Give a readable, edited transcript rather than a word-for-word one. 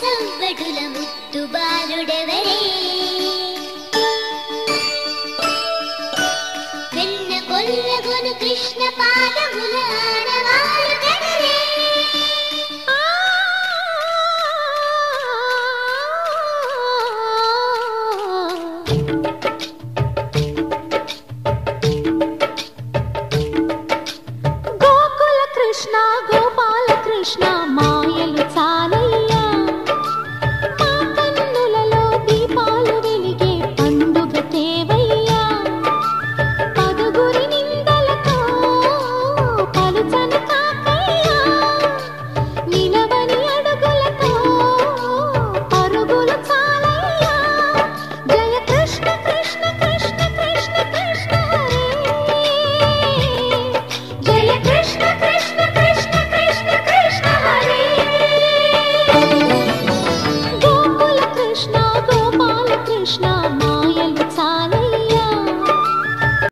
సవ్వడుల ముద్దు బాలుడెవరే వెన్న కొల్లగొను కృష్ణ పాదముల ఆనవాలు కదరే గోకుల కృష్ణ గోపాల కృష్ణ మాయలు చాలయ్యా మా కన్నులలో దీపాలు వెలిగే పండుగ తేవయ్యా పదుగురి నిందలతో పలుచని కాకయ్యా నిలవని అడుగులతో పరుగులు చాలయ్యా జయ కృష్ణ కృష్ణ కృష్ణ కృష్ణ కృష్ణ హరే జయ కృష్ణ కృష్ణ కృష్ణ కృష్ణ కృష్ణ హరే గోకుల కృష్ణ గోపాల కృష్ణ